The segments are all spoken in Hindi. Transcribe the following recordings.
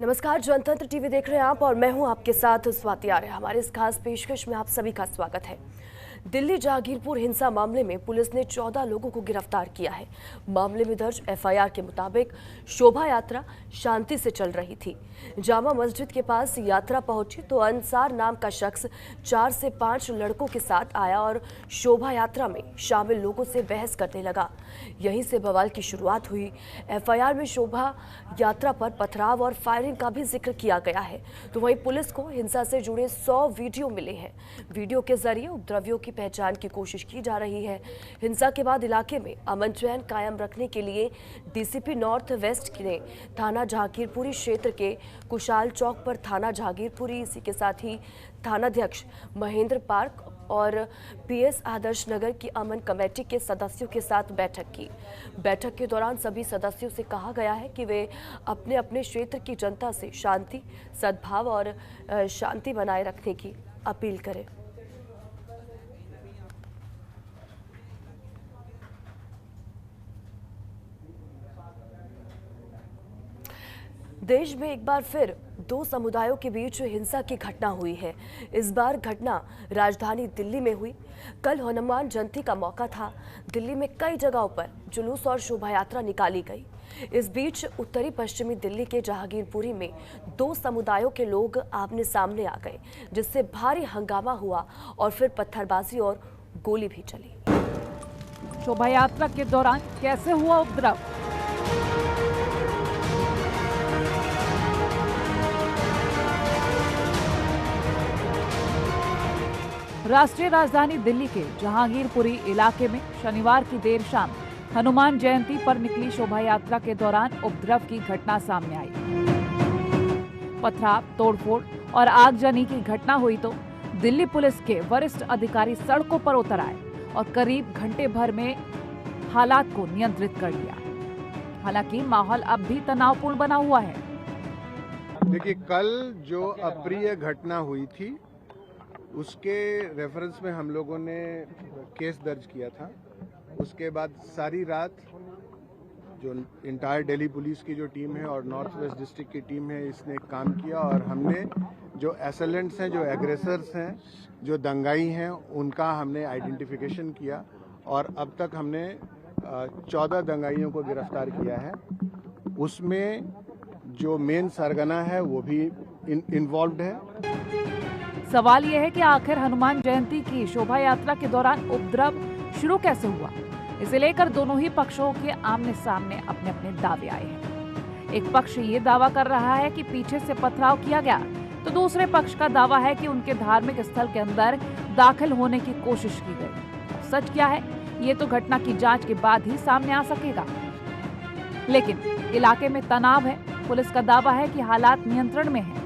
नमस्कार, जनतंत्र टीवी देख रहे हैं आप और मैं हूं आपके साथ स्वाति आर्य। हमारे इस खास पेशकश में आप सभी का स्वागत है। दिल्ली जहांगीरपुर हिंसा मामले में पुलिस ने 14 लोगों को गिरफ्तार किया है। मामले में दर्ज एफआईआर के मुताबिक शोभा यात्रा शांति से चल रही थी। जामा मस्जिद के पास यात्रा पहुंची तो अंसार नाम का शख्स 4 से 5 लड़कों के साथ आया और शोभा यात्रा में शामिल लोगों से बहस करने लगा। यहीं से बवाल की शुरुआत हुई। एफआईआर में शोभा यात्रा पर पथराव और फायरिंग का भी जिक्र किया गया है। तो वहीं पुलिस को हिंसा से जुड़े 100 वीडियो मिले हैं। वीडियो के जरिए उपद्रवियों की पहचान की कोशिश की जा रही है। हिंसा के बाद इलाके में अमन चैन कायम रखने के लिए डीसीपी नॉर्थ वेस्ट ने थाना जहांगीरपुरी क्षेत्र के कुशाल चौक पर थाना जहांगीरपुरी, इसी के साथ ही थानाध्यक्ष महेंद्र पार्क और पीएस आदर्श नगर की अमन कमेटी के सदस्यों के साथ बैठक की। बैठक के दौरान सभी सदस्यों से कहा गया है कि वे अपने अपने क्षेत्र की जनता से शांति, सद्भाव और शांति बनाए रखने की अपील करें। देश में एक बार फिर 2 समुदायों के बीच हिंसा की घटना हुई है। इस बार घटना राजधानी दिल्ली में हुई। कल हनुमान जयंती का मौका था। दिल्ली में कई जगहों पर जुलूस और शोभा यात्रा निकाली गई। इस बीच उत्तरी पश्चिमी दिल्ली के जहांगीरपुरी में 2 समुदायों के लोग आमने सामने आ गए, जिससे भारी हंगामा हुआ और फिर पत्थरबाजी और गोली भी चली। शोभा यात्रा के दौरान कैसे हुआ उपद्रव? राष्ट्रीय राजधानी दिल्ली के जहांगीरपुरी इलाके में शनिवार की देर शाम हनुमान जयंती पर निकली शोभा यात्रा के दौरान उपद्रव की घटना सामने आई। पथराव, तोड़फोड़ और आगजनी की घटना हुई तो दिल्ली पुलिस के वरिष्ठ अधिकारी सड़कों पर उतर आए और करीब घंटे भर में हालात को नियंत्रित कर लिया। हालांकि माहौल अब भी तनावपूर्ण बना हुआ है। देखिए, कल जो अप्रिय घटना हुई थी उसके रेफरेंस में हम लोगों ने केस दर्ज किया था। उसके बाद सारी रात जो इंटायर दिल्ली पुलिस की जो टीम है और नॉर्थ वेस्ट डिस्ट्रिक्ट की टीम है, इसने काम किया और हमने जो एसेलेंट्स हैं, जो एग्रेसर्स हैं, जो दंगाई हैं, उनका हमने आइडेंटिफिकेशन किया और अब तक हमने 14 दंगाइयों को गिरफ्तार किया है। उसमें जो मेन सरगना है वो भी इन्वॉल्व्ड है। सवाल यह है कि आखिर हनुमान जयंती की शोभा यात्रा के दौरान उपद्रव शुरू कैसे हुआ। इसे लेकर दोनों ही पक्षों के आमने सामने अपने अपने दावे आए हैं। एक पक्ष ये दावा कर रहा है कि पीछे से पथराव किया गया, तो दूसरे पक्ष का दावा है कि उनके धार्मिक स्थल के अंदर दाखिल होने की कोशिश की गई। सच क्या है, ये तो घटना की जांच के बाद ही सामने आ सकेगा। लेकिन इलाके में तनाव है। पुलिस का दावा है कि हालात नियंत्रण में है,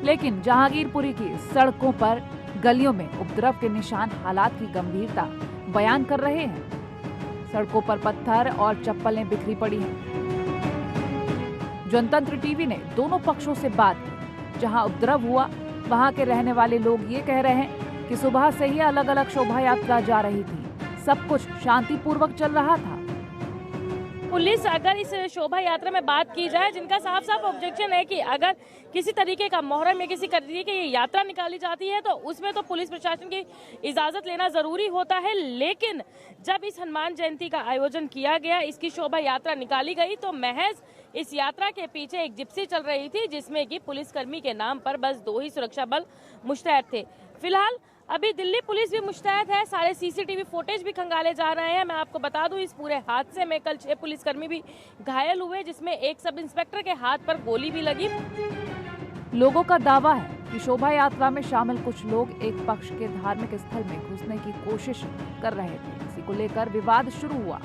लेकिन जहांगीरपुरी की सड़कों पर, गलियों में उपद्रव के निशान हालात की गंभीरता बयान कर रहे हैं। सड़कों पर पत्थर और चप्पलें बिखरी पड़ी हैं। जनतंत्र टीवी ने दोनों पक्षों से बात की। जहां उपद्रव हुआ, वहां के रहने वाले लोग ये कह रहे हैं कि सुबह से ही अलग अलग शोभा यात्रा जा रही थी, सब कुछ शांतिपूर्वक चल रहा था। पुलिस, अगर इस शोभा यात्रा में बात की जाए, जिनका साफ साफ ऑब्जेक्शन है कि अगर किसी तरीके का मोहर्रम या किसी तरीके की ये यात्रा निकाली जाती है तो उसमें तो पुलिस प्रशासन की इजाजत लेना जरूरी होता है। लेकिन जब इस हनुमान जयंती का आयोजन किया गया, इसकी शोभा यात्रा निकाली गई, तो महज इस यात्रा के पीछे एक जिप्सी चल रही थी, जिसमें कि पुलिसकर्मी के नाम पर बस 2 ही सुरक्षा बल मुस्तैद थे। फिलहाल अभी दिल्ली पुलिस भी मुस्तैद है। सारे सीसीटीवी फुटेज भी खंगाले जा रहे हैं। मैं आपको बता दूं, इस पूरे हादसे में कल 6 पुलिसकर्मी भी घायल हुए, जिसमें एक सब इंस्पेक्टर के हाथ पर गोली भी लगी। लोगों का दावा है कि शोभा यात्रा में शामिल कुछ लोग एक पक्ष के धार्मिक स्थल में घुसने की कोशिश कर रहे थे। इसी को लेकर विवाद शुरू हुआ।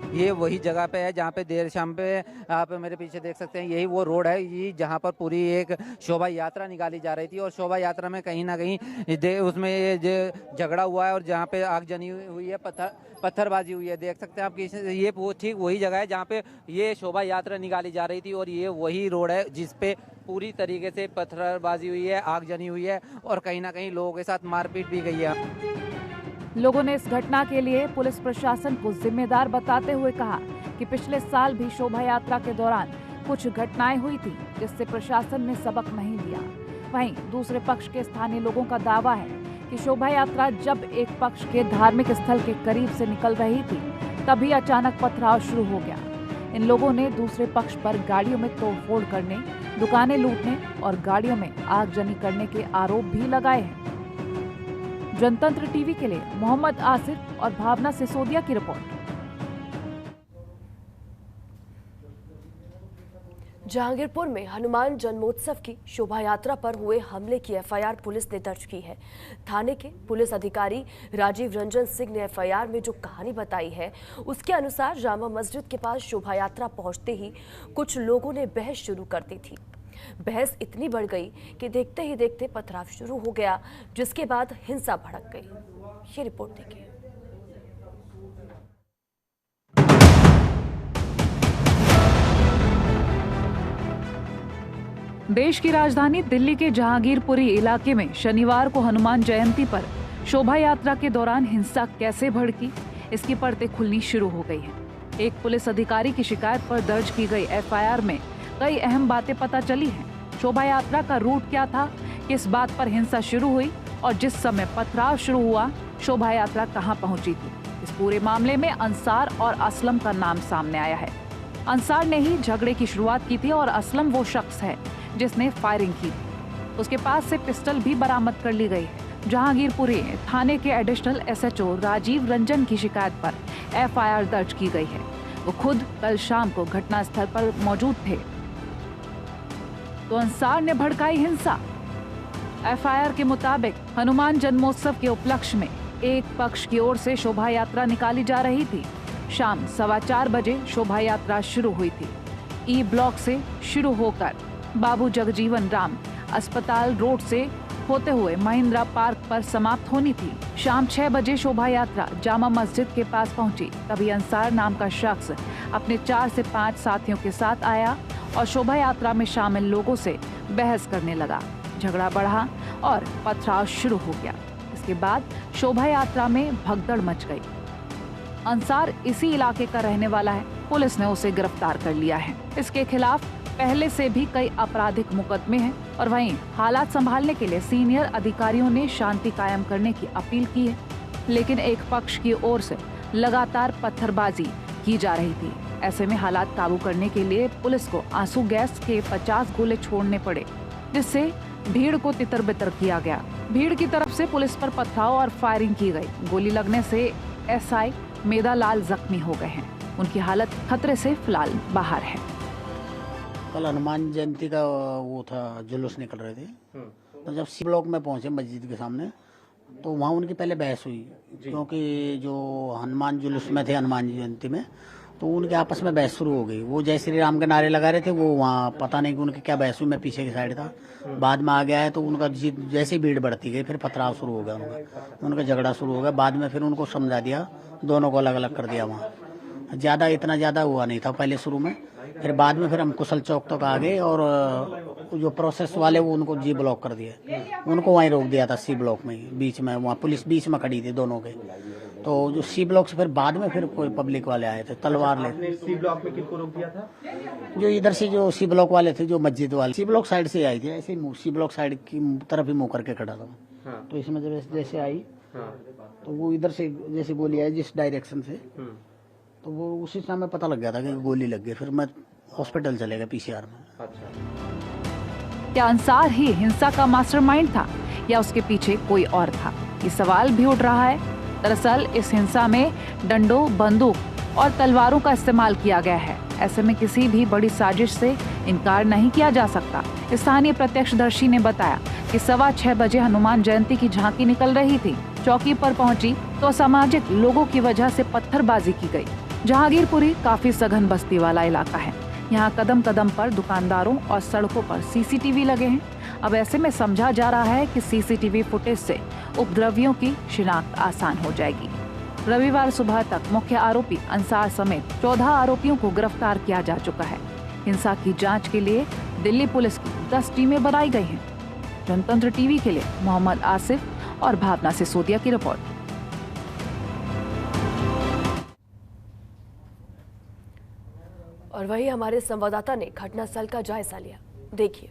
ये वही जगह पे है जहाँ पे देर शाम पे आप मेरे पीछे देख सकते हैं, यही वो रोड है ये जहाँ पर पूरी एक शोभा यात्रा निकाली जा रही थी और शोभा यात्रा में कहीं ना कहीं उसमें ये झगड़ा हुआ है और जहाँ पे आगजनी हुई है, पत्थरबाजी हुई है। देख सकते हैं आप कि ये ठीक वही जगह है जहाँ पे ये शोभा यात्रा निकाली जा रही थी और ये वही रोड है जिसपे पूरी तरीके से पत्थरबाजी हुई है, आगजनी हुई है और कहीं ना कहीं लोगों के साथ मारपीट भी गई है। लोगों ने इस घटना के लिए पुलिस प्रशासन को जिम्मेदार बताते हुए कहा कि पिछले साल भी शोभा यात्रा के दौरान कुछ घटनाएं हुई थी जिससे प्रशासन ने सबक नहीं लिया। वहीं दूसरे पक्ष के स्थानीय लोगों का दावा है कि शोभा यात्रा जब एक पक्ष के धार्मिक स्थल के करीब से निकल रही थी तभी अचानक पथराव शुरू हो गया। इन लोगों ने दूसरे पक्ष पर गाड़ियों में तोड़फोड़ करने, दुकानें लूटने और गाड़ियों में आगजनी करने के आरोप भी लगाए हैं। जनतंत्र टीवी के लिए मोहम्मद आसिफ और भावना सिसोदिया की रिपोर्ट। जहांगीरपुर में हनुमान जन्मोत्सव की शोभा यात्रा पर हुए हमले की एफआईआर पुलिस ने दर्ज की है। थाने के पुलिस अधिकारी राजीव रंजन सिंह ने एफआईआर में जो कहानी बताई है उसके अनुसार जामा मस्जिद के पास शोभा यात्रा पहुंचते ही कुछ लोगों ने बहस शुरू कर दी थी। बहस इतनी बढ़ गई कि देखते ही देखते पथराव शुरू हो गया, जिसके बाद हिंसा भड़क गई। ये रिपोर्ट देखिए। देश की राजधानी दिल्ली के जहांगीरपुरी इलाके में शनिवार को हनुमान जयंती पर शोभा यात्रा के दौरान हिंसा कैसे भड़की, इसकी परतें खुलनी शुरू हो गई हैं। एक पुलिस अधिकारी की शिकायत पर दर्ज की गई एफआईआर में कई अहम बातें पता चली हैं। शोभा यात्रा का रूट क्या था, किस बात पर हिंसा शुरू हुई और जिस समय पथराव शुरू हुआ शोभा यात्रा कहां पहुंची थी। इस पूरे मामले में अंसार और असलम का नाम सामने आया है। अंसार ने ही झगड़े की शुरुआत की थी और असलम वो शख्स है जिसने फायरिंग की। उसके पास से पिस्टल भी बरामद कर ली गई है। जहांगीरपुरी थाने के एडिशनल एसएचओ राजीव रंजन की शिकायत पर एफआईआर दर्ज की गई है। वो खुद कल शाम को घटनास्थल पर मौजूद थे। तो अंसार ने भड़काई हिंसा। एफआईआर के मुताबिक हनुमान जन्मोत्सव के उपलक्ष्य में एक पक्ष की ओर से शोभा यात्रा निकाली जा रही थी। शाम 4:15 बजे शोभा यात्रा शुरू हुई थी। ई ब्लॉक से शुरू होकर बाबू जगजीवन राम अस्पताल रोड से होते हुए महिंद्रा पार्क पर समाप्त होनी थी। शाम 6 बजे शोभा यात्रा जामा मस्जिद के पास पहुंची। तभी अंसार नाम का शख्स अपने 4 से 5 साथियों के साथ आया और शोभा यात्रा में शामिल लोगों से बहस करने लगा। झगड़ा बढ़ा और पथराव शुरू हो गया। इसके बाद शोभा यात्रा में भगदड़ मच गई। अंसार इसी इलाके का रहने वाला है। पुलिस ने उसे गिरफ्तार कर लिया है। इसके खिलाफ पहले से भी कई आपराधिक मुकदमे हैं और वहीं हालात संभालने के लिए सीनियर अधिकारियों ने शांति कायम करने की अपील की है। लेकिन एक पक्ष की ओर से लगातार पत्थरबाजी की जा रही थी। ऐसे में हालात काबू करने के लिए पुलिस को आंसू गैस के 50 गोले छोड़ने पड़े, जिससे भीड़ को तितर बितर किया गया। भीड़ की तरफ से पुलिस पर पथराव और फायरिंग की गई। गोली लगने से एसआई मेदालाल जख्मी हो गए हैं। उनकी हालत खतरे से फिलहाल बाहर है। कल हनुमान जयंती का वो था, जुलूस निकल रहे थे। तो जब सी ब्लॉक में पहुंचे मस्जिद के सामने तो वहाँ उनकी पहले बहस हुई, क्योंकि जो हनुमान जुलूस में थे हनुमान जयंती में, तो उनके आपस में बहस शुरू हो गई। वो जय श्री राम के नारे लगा रहे थे। वो वहाँ पता नहीं कि उनकी क्या बहस हुई, मैं पीछे की साइड था। बाद में आ गया है तो उनका जैसे भीड़ बढ़ती गई फिर पथराव शुरू हो गया। उनका झगड़ा शुरू हो गया। बाद में फिर उनको समझा दिया, दोनों को अलग अलग कर दिया। वहाँ इतना ज़्यादा हुआ नहीं था पहले शुरू में। फिर बाद में फिर हम कुशल चौक तक आ गए और जो प्रोसेस वाले वो उनको जी ब्लॉक कर दिए। उनको वहीं रोक दिया था सी ब्लॉक में ही, बीच में। वहाँ पुलिस बीच में खड़ी थी दोनों के। तो जो सी ब्लॉक से फिर बाद में फिर कोई पब्लिक वाले आए थे तलवार ले। सी ब्लॉक में किनको रोक दिया था? जो इधर से जो सी ब्लॉक वाले थे, जो मस्जिद वाले सी ब्लॉक साइड से आई थी, ऐसे ही सी ब्लॉक साइड की तरफ ही मुँह करके खड़ा था। हाँ। तो इसमें जब जैसे आई हाँ। तो वो इधर से जैसे गोली आई जिस डायरेक्शन से, तो वो उसी समय पता लग गया था कि गोली लग गई। फिर मैं हॉस्पिटल चले गए पीसीआर में। अच्छा। क्या अंसार ही हिंसा का मास्टरमाइंड था या उसके पीछे कोई और था? ये सवाल भी उठ रहा है। दरअसल इस हिंसा में डंडों, बंदूक और तलवारों का इस्तेमाल किया गया है। ऐसे में किसी भी बड़ी साजिश से इनकार नहीं किया जा सकता। स्थानीय प्रत्यक्षदर्शी ने बताया कि 6:15 बजे हनुमान जयंती की झांकी निकल रही थी। चौकी पर पहुंची तो असामाजिक लोगों की वजह से पत्थरबाजी की गई। जहांगीरपुरी काफी सघन बस्ती वाला इलाका है। यहाँ कदम कदम पर दुकानदारों और सड़कों पर सीसीटीवी लगे हैं। अब ऐसे में समझा जा रहा है कि सीसीटीवी फुटेज से उपद्रवियों की शिनाख्त आसान हो जाएगी। रविवार सुबह तक मुख्य आरोपी अंसार समेत 14 आरोपियों को गिरफ्तार किया जा चुका है। हिंसा की जांच के लिए दिल्ली पुलिस की 10 टीमें बनाई गई हैं। जनतंत्र टीवी के लिए मोहम्मद आसिफ और भावना सिसोदिया की रिपोर्ट। और वहीं हमारे संवाददाता ने घटनास्थल का जायजा लिया। देखिए।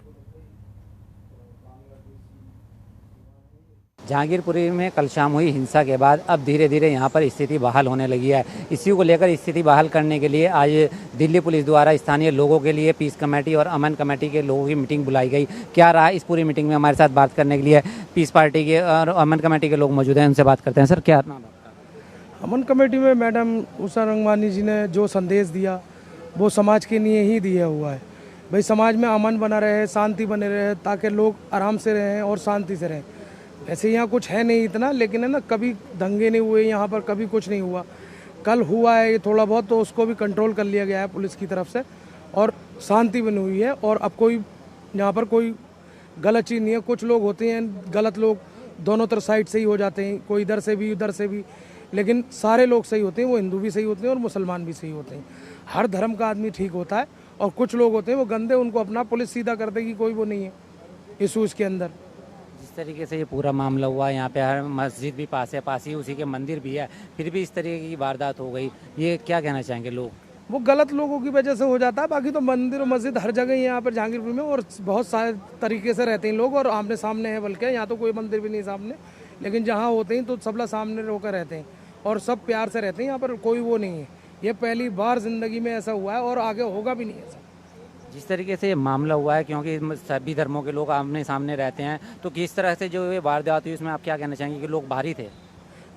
जहांगीरपुरी में कल शाम हुई हिंसा के बाद अब धीरे धीरे यहां पर स्थिति बहाल होने लगी है। इसी को लेकर स्थिति बहाल करने के लिए आज दिल्ली पुलिस द्वारा स्थानीय लोगों के लिए पीस कमेटी और अमन कमेटी के लोगों की मीटिंग बुलाई गई। क्या रहा इस पूरी मीटिंग में, हमारे साथ बात करने के लिए पीस पार्टी के और अमन कमेटी के लोग मौजूद हैं, उनसे बात करते हैं। सर, क्या नाम है? अमन कमेटी में मैडम उषा रंगवानी जी ने जो संदेश दिया वो समाज के लिए ही दिया हुआ है। भाई समाज में अमन बना रहे, शांति बने रहे, ताकि लोग आराम से रहें और शांति से रहें। वैसे यहाँ कुछ है नहीं इतना, लेकिन है ना, कभी दंगे नहीं हुए यहाँ पर, कभी कुछ नहीं हुआ। कल हुआ है ये थोड़ा बहुत, तो उसको भी कंट्रोल कर लिया गया है पुलिस की तरफ से और शांति बनी हुई है। और अब कोई यहाँ पर कोई गलत चीज़ नहीं है। कुछ लोग होते हैं गलत लोग, दोनों तरफ साइड से ही हो जाते हैं, कोई इधर से भी उधर से भी, लेकिन सारे लोग सही होते हैं। वो हिंदू भी सही होते हैं और मुसलमान भी सही होते हैं। हर धर्म का आदमी ठीक होता है। और कुछ लोग होते हैं वो गंदे, उनको अपना पुलिस सीधा कर देगी, कोई वो नहीं है इशू इसके अंदर। जिस तरीके से ये पूरा मामला हुआ, यहाँ पे हर मस्जिद भी पास है, पास ही उसी के मंदिर भी है, फिर भी इस तरीके की वारदात हो गई, ये क्या कहना चाहेंगे लोग? वो गलत लोगों की वजह से हो जाता है। बाकी तो मंदिर और मस्जिद हर जगह ही यहाँ पर जहांगीरपुर में, और बहुत सारे तरीके से रहते हैं लोग, और आमने सामने है। बल्कि यहाँ तो कोई मंदिर भी नहीं सामने, लेकिन जहाँ होते हैं तो सबला सामने होकर रहते हैं और सब प्यार से रहते हैं। यहाँ पर कोई वो नहीं है। ये पहली बार जिंदगी में ऐसा हुआ है और आगे होगा भी नहीं ऐसा। जिस तरीके से ये मामला हुआ है, क्योंकि सभी धर्मों के लोग आमने सामने रहते हैं, तो किस तरह से जो ये वारदात हुई उसमें आप क्या कहना चाहेंगे कि लोग बाहरी थे?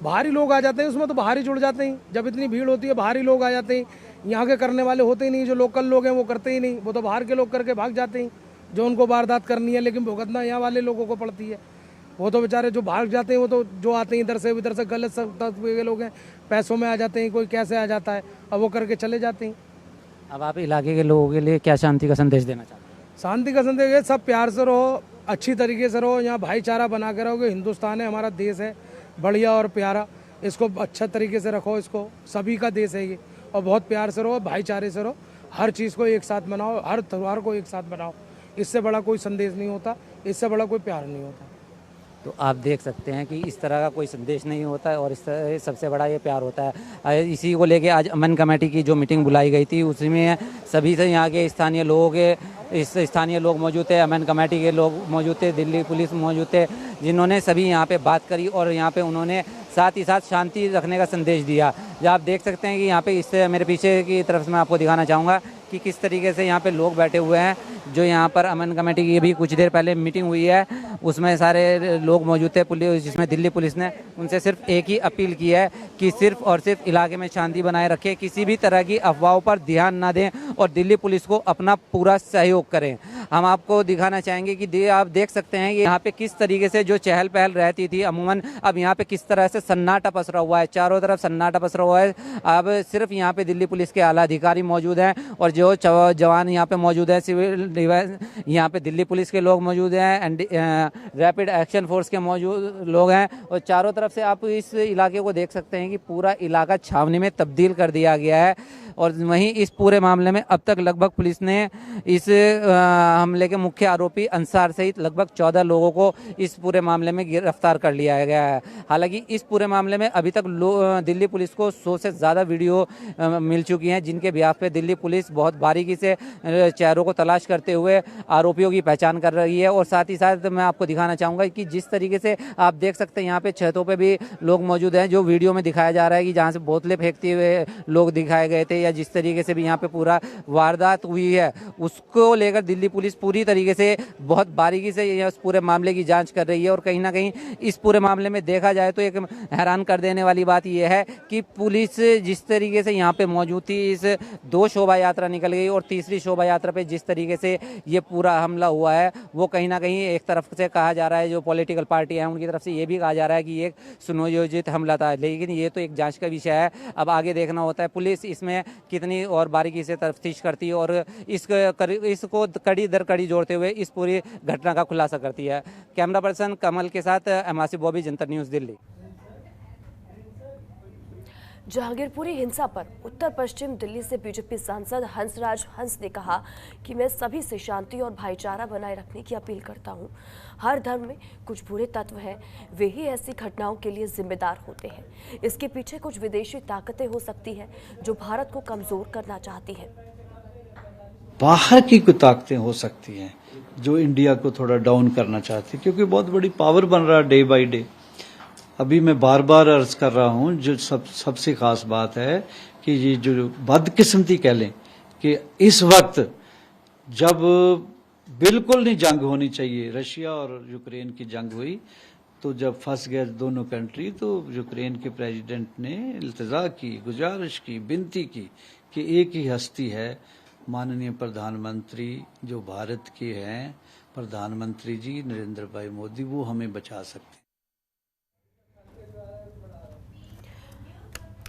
बाहरी लोग आ जाते हैं उसमें, तो बाहरी जुड़ जाते हैं। जब इतनी भीड़ होती है बाहरी लोग आ जाते हैं। यहाँ के करने वाले होते ही नहीं, जो लोकल लोग हैं वो करते ही नहीं, वो तो बाहर के लोग करके भाग जाते हैं जो उनको वारदात करनी है। लेकिन भुगतना यहाँ वाले लोगों को पड़ती है। वो तो बेचारे जो भाग जाते हैं, वो तो जो आते हैं इधर से उधर से गलत तत्व के लोग हैं, पैसों में आ जाते हैं, कोई कैसे आ जाता है, अब वो करके चले जाते हैं। अब आप इलाके के लोगों के लिए क्या शांति का संदेश देना चाहते हैं? शांति का संदेश है, सब प्यार से रहो, अच्छी तरीके से रहो, यहाँ भाईचारा बना के रहोगे। हिंदुस्तान है, हमारा देश है बढ़िया और प्यारा, इसको अच्छा तरीके से रखो। इसको सभी का देश है ये, और बहुत प्यार से रहो, भाईचारे से रहो। हर चीज़ को एक साथ मनाओ, हर त्यौहार को एक साथ मनाओ। इससे बड़ा कोई संदेश नहीं होता, इससे बड़ा कोई प्यार नहीं होता। तो आप देख सकते हैं कि इस तरह का कोई संदेश नहीं होता है, और इस तरह सबसे बड़ा ये प्यार होता है। इसी को लेके आज अमन कमेटी की जो मीटिंग बुलाई गई थी, उसमें सभी से यहाँ के स्थानीय लोगों के स्थानीय लोग मौजूद थे, अमन कमेटी के लोग मौजूद थे, दिल्ली पुलिस मौजूद थे, जिन्होंने सभी यहाँ पे बात करी और यहाँ पे उन्होंने साथ ही साथ शांति रखने का संदेश दिया। जो आप देख सकते हैं कि यहाँ पे इससे मेरे पीछे की तरफ से मैं आपको दिखाना चाहूँगा कि किस तरीके से यहाँ पे लोग बैठे हुए हैं। जो यहाँ पर अमन कमेटी की भी कुछ देर पहले मीटिंग हुई है, उसमें सारे लोग मौजूद थे पुलिस, जिसमें दिल्ली पुलिस ने उनसे सिर्फ एक ही अपील की है कि सिर्फ और सिर्फ इलाके में शांति बनाए रखें, किसी भी तरह की अफवाहों पर ध्यान ना दें और दिल्ली पुलिस को अपना पूरा सहयोग करें। हम आपको दिखाना चाहेंगे कि आप देख सकते हैं कि यहाँ पे किस तरीके से जो चहल पहल रहती थी अमूमन, अब यहाँ पे किस तरह से सन्नाटा पसरा हुआ है, चारों तरफ सन्नाटा पसरा हुआ है। अब सिर्फ यहाँ पे दिल्ली पुलिस के आला अधिकारी मौजूद हैं और जो जवान यहाँ पे मौजूद हैं, सिविल डिफेंस यहाँ पे दिल्ली पुलिस के लोग मौजूद हैं, एंड रैपिड एक्शन फोर्स के मौजूद लोग हैं। और चारों तरफ से आप इस इलाके को देख सकते हैं कि पूरा इलाका छावनी में तब्दील कर दिया गया है। और वहीं इस पूरे मामले में अब तक लगभग पुलिस ने इस हमले के मुख्य आरोपी अंसार सहित लगभग 14 लोगों को इस पूरे मामले में गिरफ्तार कर लिया गया है। हालांकि इस पूरे मामले में अभी तक दिल्ली पुलिस को 100 से ज़्यादा वीडियो मिल चुकी हैं, जिनके बिहाफ पे दिल्ली पुलिस बहुत बारीकी से चेहरों को तलाश करते हुए आरोपियों की पहचान कर रही है। और साथ ही साथ मैं आपको दिखाना चाहूँगा कि जिस तरीके से आप देख सकते हैं यहाँ पे छतों पे भी लोग मौजूद हैं, जो वीडियो में दिखाया जा रहा है कि जहाँ से बोतलें फेंकते हुए लोग दिखाए गए थे, या जिस तरीके से भी यहाँ पे पूरा वारदात हुई है, उसको लेकर दिल्ली पुलिस पूरी तरीके से बहुत बारीकी से इस पूरे मामले की जांच कर रही है। और कहीं ना कहीं इस पूरे मामले में देखा जाए तो एक हैरान कर देने वाली बात यह है कि पुलिस जिस तरीके से यहाँ पे मौजूद थी, इस 2 शोभा यात्रा निकल गई और तीसरी शोभा यात्रा पे जिस तरीके से ये पूरा हमला हुआ है, वो कहीं ना कहीं एक तरफ से कहा जा रहा है, जो पॉलिटिकल पार्टी है उनकी तरफ से ये भी कहा जा रहा है कि ये एक सुनियोजित हमला था। लेकिन ये तो एक जांच का विषय है, अब आगे देखना होता है पुलिस इसमें कितनी और बारीकी से तफ्तीश करती है और इसको कड़ी दर कड़ी जोड़ते हुए इस पूरी घटना का खुलासा करती है। कैमरा पर्सन कमल के साथ एमआरसी बॉबी, जनता न्यूज़, दिल्ली। जहांगीरपुरी हिंसा पर उत्तर पश्चिम दिल्ली से बीजेपी सांसद हंसराज हंस ने कहा कि मैं सभी से शांति और भाईचारा बनाए रखने की अपील करता हूं। हर धर्म में कुछ बुरे तत्व हैं, वे ही ऐसी घटनाओं के लिए जिम्मेदार होते हैं। इसके पीछे कुछ विदेशी ताकतें हो सकती हैं जो भारत को कमजोर करना चाहती हैं। बाहर की कोई ताकतें हो सकती हैं जो इंडिया को थोड़ा डाउन करना चाहती है, क्योंकि बहुत बड़ी पावर बन रहा है डे बाय डे। अभी मैं बार बार अर्ज कर रहा हूं, जो सबसे खास बात है कि ये जो बदकिस्मती कह लें कि इस वक्त जब बिल्कुल नहीं जंग होनी चाहिए, रशिया और यूक्रेन की जंग हुई, तो जब फंस गए दोनों कंट्री, तो यूक्रेन के प्रेसिडेंट ने इल्तजा की, गुजारिश की, विनती की कि एक ही हस्ती है, माननीय प्रधानमंत्री जो भारत के हैं, प्रधानमंत्री जी नरेंद्र भाई मोदी, वो हमें बचा सकते हैं।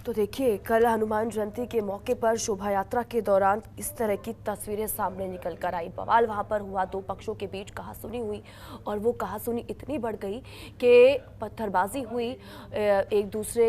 तो देखिए, कल हनुमान जयंती के मौके पर शोभा यात्रा के दौरान इस तरह की तस्वीरें सामने निकल कर आई। बवाल वहां पर हुआ, दो पक्षों के बीच कहासुनी हुई और वो कहासुनी इतनी बढ़ गई कि पत्थरबाजी हुई। एक दूसरे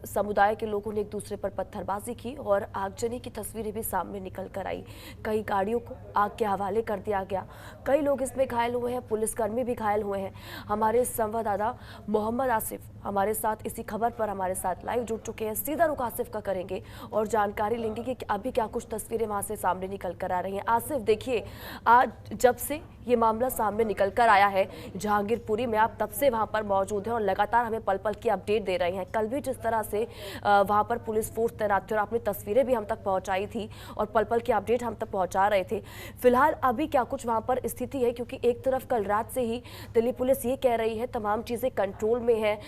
समुदाय के लोगों ने एक दूसरे पर पत्थरबाजी की और आगजनी की तस्वीरें भी सामने निकल कर आई। कई गाड़ियों को आग के हवाले कर दिया गया, कई लोग इसमें घायल हुए हैं, पुलिसकर्मी भी घायल हुए हैं। हमारे संवाददाता मोहम्मद आसिफ हमारे साथ इसी खबर पर हमारे साथ लाइव जुड़ चुके हैं। सीधा रुख आसिफ का करेंगे और जानकारी लेंगे कि अभी क्या कुछ तस्वीरें वहां से सामने निकल कर आ रही हैं। आसिफ, देखिए, आज जब से ये मामला सामने निकल कर आया है जहांगीरपुरी में, आप तब से वहां पर मौजूद हैं और लगातार हमें पल पल की अपडेट दे रहे हैं। कल भी जिस तरह से वहां पर पुलिस फोर्स तैनात थी और आपने तस्वीरें भी हम तक पहुंचाई थी और पल पल की अपडेट हम तक पहुंचा रहे थे। फिलहाल अभी क्या कुछ वहां पर स्थिति है, क्योंकि एक तरफ कल रात से ही दिल्ली पुलिस ये कह रही है तमाम चीजें कंट्रोल में है,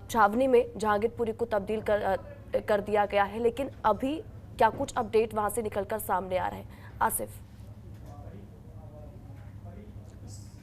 छावनी में जहांगीरपुरी को तब्दील कर दिया गया है, लेकिन अभी क्या कुछ अपडेट वहां से निकलकर सामने आ रहे हैं? आसिफ।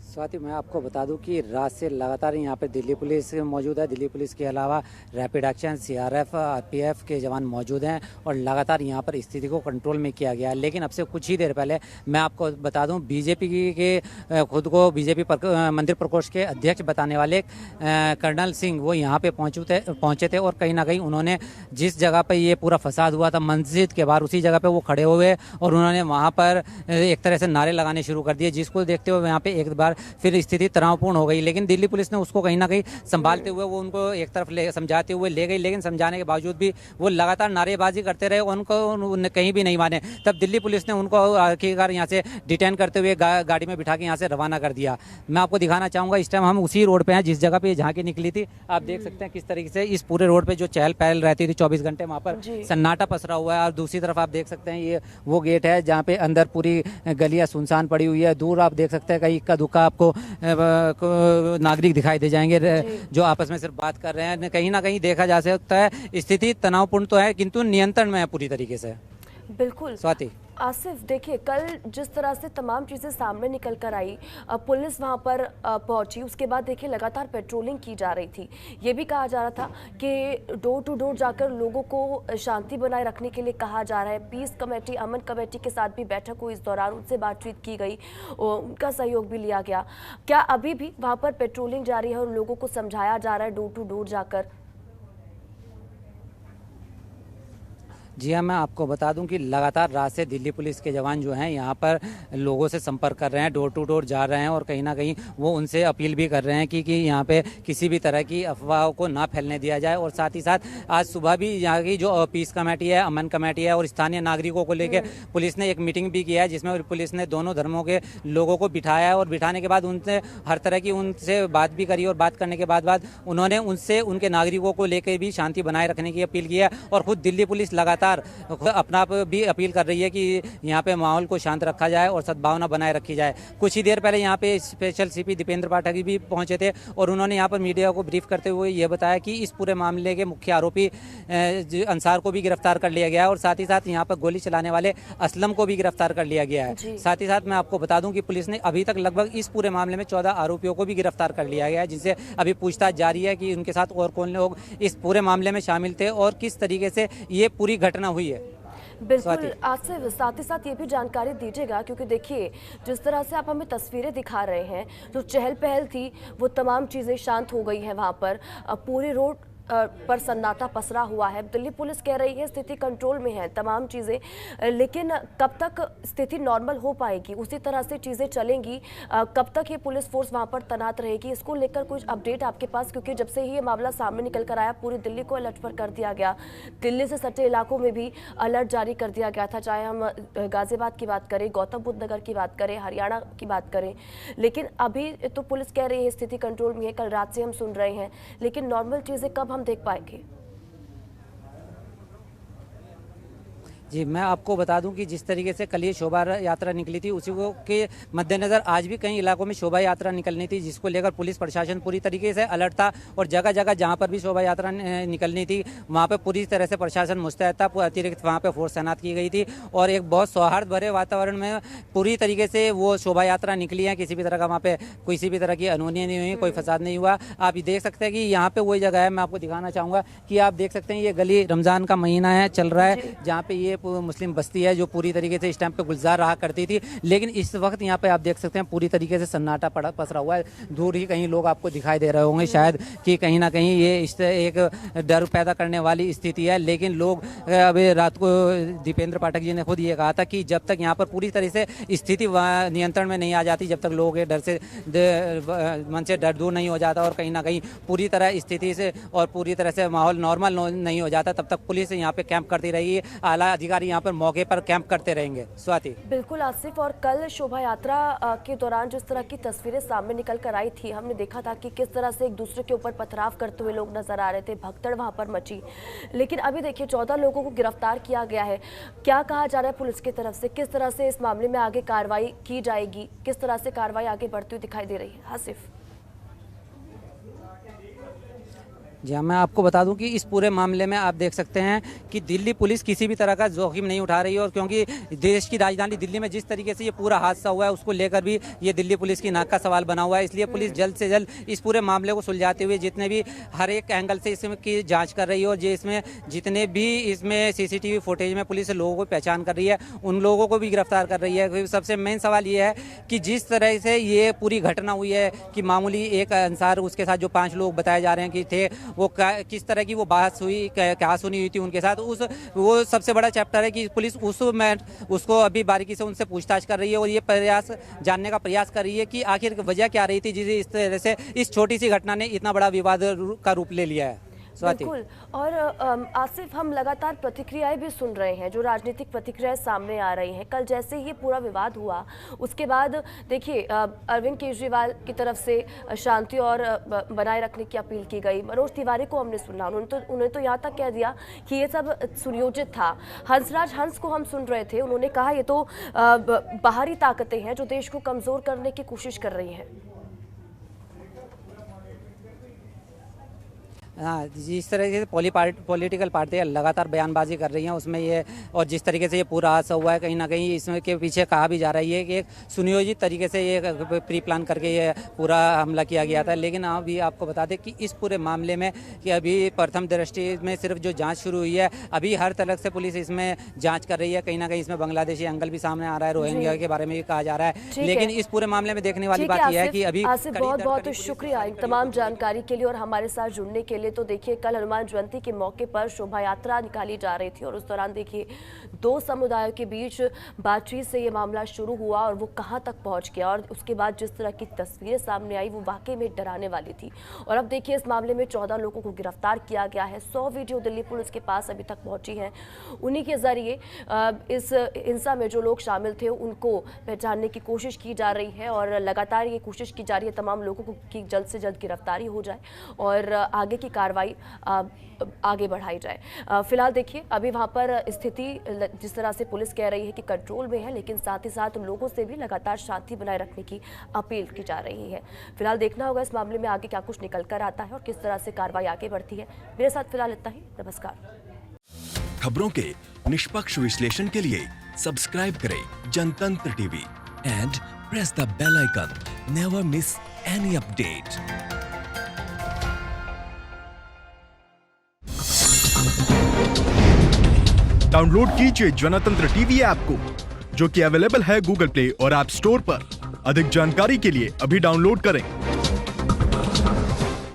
स्वाति, मैं आपको बता दूं कि रात से लगातार यहाँ पे दिल्ली पुलिस मौजूद है। दिल्ली पुलिस के अलावा रैपिड एक्शन, सीआरएफ, आरपीएफ के जवान मौजूद हैं और लगातार यहाँ पर स्थिति को कंट्रोल में किया गया है। लेकिन अब से कुछ ही देर पहले मैं आपको बता दूं, बीजेपी के खुद को बीजेपी मंदिर प्रकोष्ठ के अध्यक्ष बताने वाले कर्नल सिंह वो यहाँ पे पहुँचे थे और कहीं ना कहीं उन्होंने जिस जगह पर ये पूरा फसाद हुआ था मस्जिद के बाहर, उसी जगह पर वो खड़े हुए और उन्होंने वहाँ पर एक तरह से नारे लगाने शुरू कर दिए, जिसको देखते हुए यहाँ पे एक बार फिर स्थिति तनावपूर्ण हो गई। लेकिन दिल्ली पुलिस ने उसको कहीं ना कहीं संभालते हुए वो उनको एक तरफ समझाते हुए ले गई, लेकिन समझाने के बावजूद भी वो लगातार नारेबाजी करते रहे, उनको कहीं भी नहीं माने। तब दिल्ली पुलिस ने उनको आखिरकार यहाँ से डिटेन करते हुए गाड़ी में बिठा के यहाँ से रवाना कर दिया। मैं आपको दिखाना चाहूँगा, इस टाइम हम उसी रोड पर हैं जिस जगह पर झांकी निकली थी। आप देख सकते हैं किस तरीके से इस पूरे रोड पर जो चहल पहल रहती थी 24 घंटे, वहाँ पर सन्नाटा पसरा हुआ है। और दूसरी तरफ आप देख सकते हैं ये वो गेट है जहाँ पे अंदर पूरी गलियाँ सुनसान पड़ी हुई है। दूर आप देख सकते हैं कहीं इक्का दुक्का आपको नागरिक दिखाई दे जाएंगे जो आपस में सिर्फ बात कर रहे हैं। कहीं ना कहीं देखा जा सकता है स्थिति तनावपूर्ण तो है, किंतु नियंत्रण में है पूरी तरीके से। बिल्कुल स्वाति। आसिफ, देखिए, कल जिस तरह से तमाम चीज़ें सामने निकल कर आई, पुलिस वहां पर पहुंची, उसके बाद देखिए लगातार पेट्रोलिंग की जा रही थी। ये भी कहा जा रहा था कि डोर टू डोर जाकर लोगों को शांति बनाए रखने के लिए कहा जा रहा है। पीस कमेटी, अमन कमेटी के साथ भी बैठक हुई, इस दौरान उनसे बातचीत की गई, उनका सहयोग भी लिया गया। क्या अभी भी वहां पर पेट्रोलिंग जारी है और लोगों को समझाया जा रहा है डोर टू डोर जाकर? जी हाँ, मैं आपको बता दूं कि लगातार रात से दिल्ली पुलिस के जवान जो हैं यहाँ पर लोगों से संपर्क कर रहे हैं, डोर टू डोर जा रहे हैं और कहीं ना कहीं वो उनसे अपील भी कर रहे हैं कि यहाँ पे किसी भी तरह की अफवाहों को ना फैलने दिया जाए। और साथ ही साथ आज सुबह भी यहाँ की जो पीस कमेटी है, अमन कमेटी है और स्थानीय नागरिकों को लेकर पुलिस ने एक मीटिंग भी किया है, जिसमें पुलिस ने दोनों धर्मों के लोगों को बिठाया है और बिठाने के बाद उनसे हर तरह की उनसे बात भी करी और बात करने के बाद उन्होंने उनसे उनके नागरिकों को लेकर भी शांति बनाए रखने की अपील की है। और खुद दिल्ली पुलिस लगातार अपना भी अपील कर रही है कि यहाँ पे माहौल को शांत रखा जाए और सद्भावना बनाए रखी जाए। कुछ ही देर पहले यहाँ पे स्पेशल सीपी दीपेंद्र पाठक भी पहुंचे थे और उन्होंने यहाँ पर मीडिया को ब्रीफ करते हुए ये बताया कि इस पूरे मामले के मुख्य आरोपी अंसार को भी गिरफ्तार कर लिया गया है और साथ ही साथ यहाँ पर गोली चलाने वाले असलम को भी गिरफ्तार कर लिया गया है। साथ ही साथ मैं आपको बता दूं कि पुलिस ने अभी तक लगभग इस पूरे मामले में 14 आरोपियों को भी गिरफ्तार कर लिया गया है, जिनसे अभी पूछताछ जारी है कि उनके साथ और कौन लोग इस पूरे मामले में शामिल थे और किस तरीके से ये पूरी घटना हुई है। बिल्कुल आसिफ, साथ ही साथ ये भी जानकारी दीजिएगा, क्योंकि देखिए जिस तरह से आप हमें तस्वीरें दिखा रहे हैं, जो चहल पहल थी वो तमाम चीज़ें शांत हो गई हैं वहाँ पर। पूरे रोड पर सन्नाटा पसरा हुआ है। दिल्ली पुलिस कह रही है स्थिति कंट्रोल में है, तमाम चीज़ें, लेकिन कब तक स्थिति नॉर्मल हो पाएगी, उसी तरह से चीज़ें चलेंगी, कब तक ये पुलिस फोर्स वहाँ पर तैनात रहेगी, इसको लेकर कुछ अपडेट आपके पास? क्योंकि जब से ही ये मामला सामने निकल कर आया पूरी दिल्ली को अलर्ट पर कर दिया गया, दिल्ली से सटे इलाकों में भी अलर्ट जारी कर दिया गया था, चाहे हम गाजियाबाद की बात करें, गौतम बुद्ध नगर की बात करें, हरियाणा की बात करें। लेकिन अभी तो पुलिस कह रही है स्थिति कंट्रोल में है, कल रात से हम सुन रहे हैं, लेकिन नॉर्मल चीजें कब हम देख पाएंगे? जी, मैं आपको बता दूं कि जिस तरीके से कल ये शोभा यात्रा निकली थी, उसी को के मद्देनज़र आज भी कई इलाकों में शोभा यात्रा निकलनी थी, जिसको लेकर पुलिस प्रशासन पूरी तरीके से अलर्ट था और जगह जगह जहां पर भी शोभा यात्रा निकलनी थी वहां पर पूरी तरह से प्रशासन मुस्तैद था, अतिरिक्त वहां पर फोर्स तैनात की गई थी और एक बहुत सौहार्द भरे वातावरण में पूरी तरीके से वो शोभा यात्रा निकली है। किसी भी तरह का वहाँ पे किसी भी तरह की अनहोनी नहीं हुई, कोई फसाद नहीं हुआ। आप देख सकते हैं कि यहाँ पे वही जगह है, मैं आपको दिखाना चाहूँगा कि आप देख सकते हैं ये गली रमज़ान का महीना है, चल रहा है, जहाँ पे ये मुस्लिम बस्ती है जो पूरी तरीके से इस टाइम पे गुलजार रहा करती थी, लेकिन इस वक्त यहाँ पे आप देख सकते हैं पूरी तरीके से सन्नाटा पसरा हुआ है। दूर ही कहीं लोग आपको दिखाई दे रहे होंगे शायद कि कहीं ना कहीं ये इस एक डर पैदा करने वाली स्थिति है, लेकिन लोग अभी रात को दीपेंद्र पाठक जी ने खुद ये कहा था कि जब तक यहाँ पर पूरी तरह से स्थिति नियंत्रण में नहीं आ जाती, जब तक लोगों के डर से मन से डर दूर नहीं हो जाता और कहीं ना कहीं पूरी तरह स्थिति से और पूरी तरह से माहौल नॉर्मल नहीं हो जाता, तब तक पुलिस यहाँ पे कैंप करती रहेगी, आला अधिकारी यहाँ पर मौके पर कैंप करते रहेंगे। स्वाति। बिल्कुल आसिफ, और कल शोभा यात्रा के दौरान जिस तरह की तस्वीरें सामने निकल कर आई थी, हमने देखा था कि किस तरह से एक दूसरे के ऊपर पथराव करते हुए लोग नजर आ रहे थे, भगदड़ वहां पर मची। लेकिन अभी देखिए 14 लोगों को गिरफ्तार किया गया है। क्या कहा जा रहा है पुलिस की तरफ से, किस तरह से इस मामले में आगे कार्रवाई की जाएगी, किस तरह से कार्रवाई आगे बढ़ती हुई दिखाई दे रही है? आसिफ। जी हाँ, मैं आपको बता दूं कि इस पूरे मामले में आप देख सकते हैं कि दिल्ली पुलिस किसी भी तरह का जोखिम नहीं उठा रही है और क्योंकि देश की राजधानी दिल्ली में जिस तरीके से ये पूरा हादसा हुआ है उसको लेकर भी ये दिल्ली पुलिस की नाक का सवाल बना हुआ है, इसलिए पुलिस जल्द से जल्द इस पूरे मामले को सुलझाते हुए जितने भी हर एक एंगल से इसमें की जाँच कर रही है और इसमें जितने भी इसमें CCTV फुटेज में पुलिस लोगों को पहचान कर रही है उन लोगों को भी गिरफ्तार कर रही है। सबसे मेन सवाल ये है कि जिस तरह से ये पूरी घटना हुई है कि मामूली एक अंसार, उसके साथ जो 5 लोग बताए जा रहे हैं कि थे, वो किस तरह की वो बात हुई, क्या सुनी हुई थी उनके साथ, वो सबसे बड़ा चैप्टर है कि पुलिस उसको अभी बारीकी से उनसे पूछताछ कर रही है और ये प्रयास जानने का प्रयास कर रही है कि आखिर वजह क्या रही थी जिसे इस तरह से इस छोटी सी घटना ने इतना बड़ा विवाद का रूप ले लिया है। बिल्कुल, और आसिफ हम लगातार प्रतिक्रियाएं भी सुन रहे हैं, जो राजनीतिक प्रतिक्रियाएं सामने आ रही हैं। कल जैसे ही पूरा विवाद हुआ उसके बाद देखिए अरविंद केजरीवाल की तरफ से शांति और बनाए रखने की अपील की गई। मनोज तिवारी को हमने सुना, उन्होंने तो यहाँ तक कह दिया कि ये सब सुनियोजित था। हंसराज हंस को हम सुन रहे थे, उन्होंने कहा ये तो बाहरी ताकतें हैं जो देश को कमजोर करने की कोशिश कर रही हैं। हाँ, जिस तरीके से पॉलिटिकल पार्टियाँ लगातार बयानबाजी कर रही हैं उसमें ये, और जिस तरीके से ये पूरा हादसा हुआ है कहीं ना कहीं इसमें के पीछे कहा भी जा रहा है कि एक सुनियोजित तरीके से ये प्री प्लान करके ये पूरा हमला किया गया था। लेकिन अभी आपको बता दें कि इस पूरे मामले में कि अभी प्रथम दृष्टि में सिर्फ जो जांच शुरू हुई है, अभी हर तरह से पुलिस इसमें जाँच कर रही है। कहीं ना कहीं इसमें बांग्लादेशी एंगल भी सामने आ रहा है, रोहिंग्या के बारे में भी कहा जा रहा है, लेकिन इस पूरे मामले में देखने वाली बात यह है कि अभी बहुत बहुत शुक्रिया तमाम जानकारी के लिए और हमारे साथ जुड़ने के लिए। तो देखिए कल हनुमान जयंती के मौके पर शोभा यात्रा निकाली जा रही थी और उस दौरान देखिए 2 समुदायों के बीच बातचीत से ये मामला शुरू हुआ और वो कहां तक पहुंच गया, और उसके बाद जिस तरह की तस्वीरें सामने आई वो वाकई में डराने वाली थी। और अब देखिए इस मामले में 14 लोगों को गिरफ्तार किया गया है। 100 वीडियो दिल्ली पुलिस के पास अभी तक पहुंची हैं, उन्हीं के जरिए इस हिंसा में जो लोग शामिल थे उनको पहचानने की कोशिश की जा रही है और लगातार ये कोशिश की जा रही है तमाम लोगों की जल्द से जल्द गिरफ्तारी हो जाए और आगे की कार्रवाई आगे बढ़ाई जाए। फिलहाल देखिए अभी वहां पर स्थिति जिस तरह से पुलिस कह रही है कि कंट्रोल में है, लेकिन साथ ही साथ लोगों से भी लगातार शांति बनाए रखने की अपील की जा रही है। फिलहाल देखना होगा इस मामले में आगे क्या कुछ निकल कर आता है और किस तरह से कार्रवाई आगे बढ़ती है। मेरे साथ फिलहाल इतना ही। नमस्कार। खबरों के निष्पक्ष विश्लेषण के लिए सब्सक्राइब करें Jantantra TV and press the bell icon. Never miss any update. Download कीजिए जनतंत्र टीवी ऐप को, जो कि अवेलेबल है गूगल प्ले और ऐप स्टोर पर। अधिक जानकारी के लिए अभी डाउनलोड करें।